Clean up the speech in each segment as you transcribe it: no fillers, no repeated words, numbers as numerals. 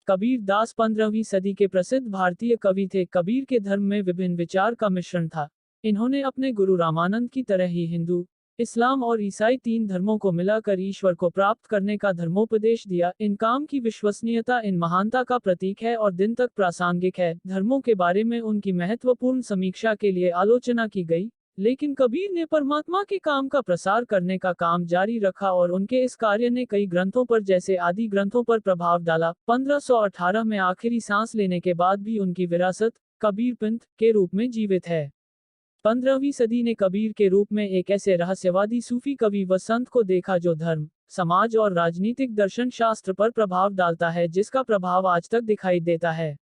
कबीर दास 15वीं सदी के प्रसिद्ध भारतीय कवि थे। कबीर के धर्म में विभिन्न विचार का मिश्रण था। इन्होंने अपने गुरु रामानंद की तरह ही हिंदू, इस्लाम और ईसाई तीन धर्मों को मिलाकर ईश्वर को प्राप्त करने का धर्मोपदेश दिया। इन काम की विश्वसनीयता इन महानता का प्रतीक है और दिन तक प्रासंगिक है। धर्मों के बारे में उनकी महत्वपूर्ण समीक्षा के लिए आलोचना की गई, लेकिन कबीर ने परमात्मा के काम का प्रसार करने का काम जारी रखा और उनके इस कार्य ने कई ग्रंथों पर जैसे आदि ग्रंथों पर प्रभाव डाला। 1518 में आखिरी सांस लेने के बाद भी उनकी विरासत कबीरपंथ के रूप में जीवित है। 15वीं सदी ने कबीर के रूप में एक ऐसे रहस्यवादी सूफी कवि व संत को देखा जो धर्म, समाज और राजनीतिक दर्शन शास्त्र पर प्रभाव डालता है, जिसका प्रभाव आज तक दिखाई देता है।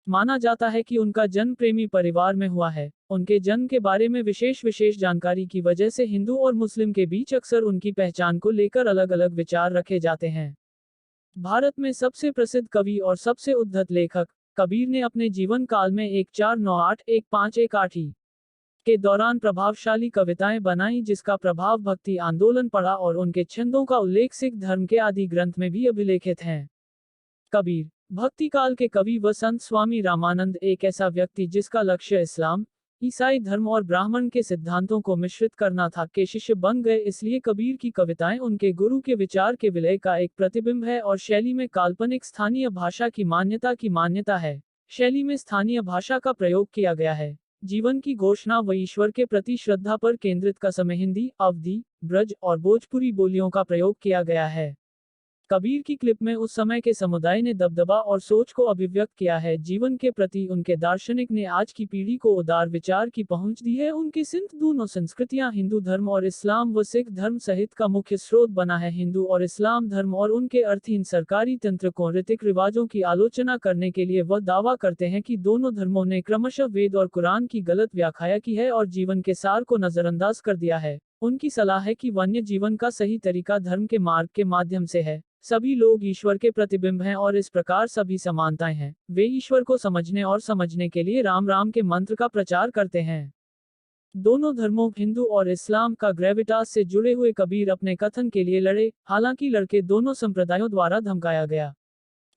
माना जाता है कि उनका जन्म प्रेमी परिवार में हुआ है। उनके जन्म के बारे में विशेष जानकारी की वजह से हिंदू और मुस्लिम के बीच अक्सर उनकी पहचान को लेकर अलग अलग विचार रखे जाते हैं। भारत में सबसे प्रसिद्ध कवि और सबसे उद्धत लेखक कबीर ने अपने जीवन काल में 1498-1518 के दौरान प्रभावशाली कविताएं बनाई, जिसका प्रभाव भक्ति आंदोलन पड़ा और उनके छंदों का उल्लेख सिख धर्म के आदि ग्रंथ में भी अभिलेखित है। कबीर भक्ति काल के कवि व संत स्वामी रामानंद एक ऐसा व्यक्ति जिसका लक्ष्य इस्लाम, ईसाई धर्म और ब्राह्मण के सिद्धांतों को मिश्रित करना था, के शिष्य बन गए। इसलिए कबीर की कविताएं उनके गुरु के विचार के विलय का एक प्रतिबिंब है और शैली में काल्पनिक स्थानीय भाषा की मान्यता है। शैली में स्थानीय भाषा का प्रयोग किया गया है। जीवन की घोषणा व ईश्वर के प्रति श्रद्धा पर केंद्रित का समय हिंदी, अवधी, ब्रज और भोजपुरी बोलियों का प्रयोग किया गया है। कबीर की क्लिप में उस समय के समुदाय ने दबदबा और सोच को अभिव्यक्त किया है। जीवन के प्रति उनके दार्शनिक ने आज की पीढ़ी को उदार विचार की पहुंच दी है। उनकी सिंथ दोनों संस्कृतियां हिंदू धर्म और इस्लाम व सिख धर्म सहित का मुख्य स्रोत बना है। हिंदू और इस्लाम धर्म और उनके अर्थहीन सरकारी तंत्र को रीतिक रिवाजों की आलोचना करने के लिए वह दावा करते हैं कि दोनों धर्मों ने क्रमशः वेद और कुरान की गलत व्याख्या की है और जीवन के सार को नजरअंदाज कर दिया है। उनकी सलाह है कि वन्य जीवन का सही तरीका धर्म के मार्ग के माध्यम से है। सभी लोग ईश्वर के प्रतिबिंब हैं और इस प्रकार सभी समानताएं हैं। वे ईश्वर को समझने और समझने के लिए राम राम के मंत्र का प्रचार करते हैं। दोनों धर्मों हिंदू और इस्लाम का ग्रेविटास से जुड़े हुए कबीर अपने कथन के लिए लड़े, हालांकि लड़के दोनों संप्रदायों द्वारा धमकाया गया।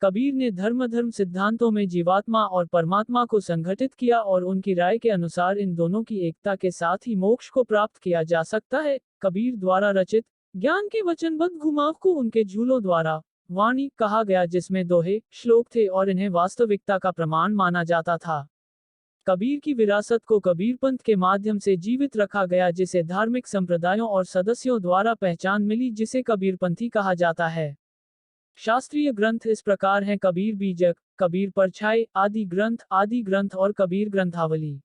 कबीर ने धर्म सिद्धांतों में जीवात्मा और परमात्मा को संगठित किया और उनकी राय के अनुसार इन दोनों की एकता के साथ ही मोक्ष को प्राप्त किया जा सकता है। कबीर द्वारा रचित ज्ञान के वचनबद्ध घुमाव को उनके झूलों द्वारा वाणी कहा गया, जिसमें दोहे श्लोक थे और इन्हें वास्तविकता का प्रमाण माना जाता था। कबीर की विरासत को कबीरपंथ के माध्यम से जीवित रखा गया, जिसे धार्मिक संप्रदायों और सदस्यों द्वारा पहचान मिली, जिसे कबीरपंथी कहा जाता है। शास्त्रीय ग्रंथ इस प्रकार हैं: कबीर बीजक, कबीर परछाई, आदि ग्रंथ और कबीर ग्रंथावली।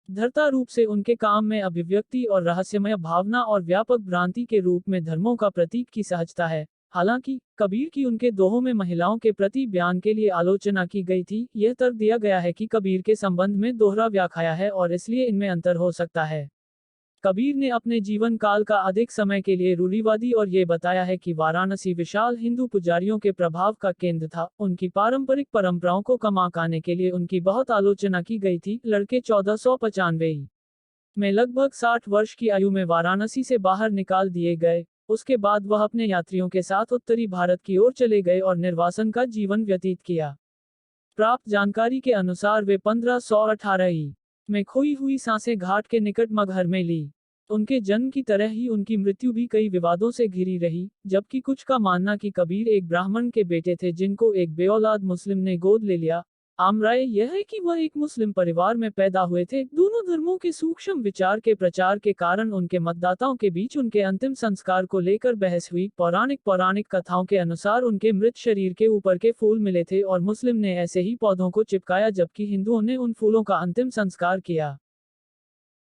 धर्ता रूप से उनके काम में अभिव्यक्ति और रहस्यमय भावना और व्यापक भ्रांति के रूप में धर्मों का प्रतीक की सहजता है। हालांकि कबीर की उनके दोहों में महिलाओं के प्रति बयान के लिए आलोचना की गई थी। यह तर्क दिया गया है कि कबीर के संबंध में दोहरा व्याख्या है और इसलिए इनमें अंतर हो सकता है। कबीर ने अपने जीवन काल का अधिक समय के लिए रूढ़िवादी और ये बताया है कि वाराणसी विशाल हिंदू पुजारियों के प्रभाव का केंद्र था। उनकी पारंपरिक परंपराओं को कम आंकाने के लिए उनकी बहुत आलोचना की गई थी। लड़के 1495 में लगभग 60 वर्ष की आयु में वाराणसी से बाहर निकाल दिए गए। उसके बाद वह अपने यात्रियों के साथ उत्तरी भारत की ओर चले गए और निर्वासन का जीवन व्यतीत किया। प्राप्त जानकारी के अनुसार वे 1518 में खोई हुई सांसें घाट के निकट मगहर में ली। उनके जन्म की तरह ही उनकी मृत्यु भी कई विवादों से घिरी रही, जबकि कुछ का मानना कि कबीर एक ब्राह्मण के बेटे थे जिनको एक बेऔलाद मुस्लिम ने गोद ले लिया। आम राय यह है कि वह एक मुस्लिम परिवार में पैदा हुए थे। दोनों धर्मों के सूक्ष्म विचार के प्रचार के कारण उनके मतदाताओं के बीच उनके अंतिम संस्कार को लेकर बहस हुई। पौराणिक कथाओं के अनुसार उनके मृत शरीर के ऊपर के फूल मिले थे और मुस्लिम ने ऐसे ही पौधों को चिपकाया, जबकि हिंदुओं ने उन फूलों का अंतिम संस्कार किया।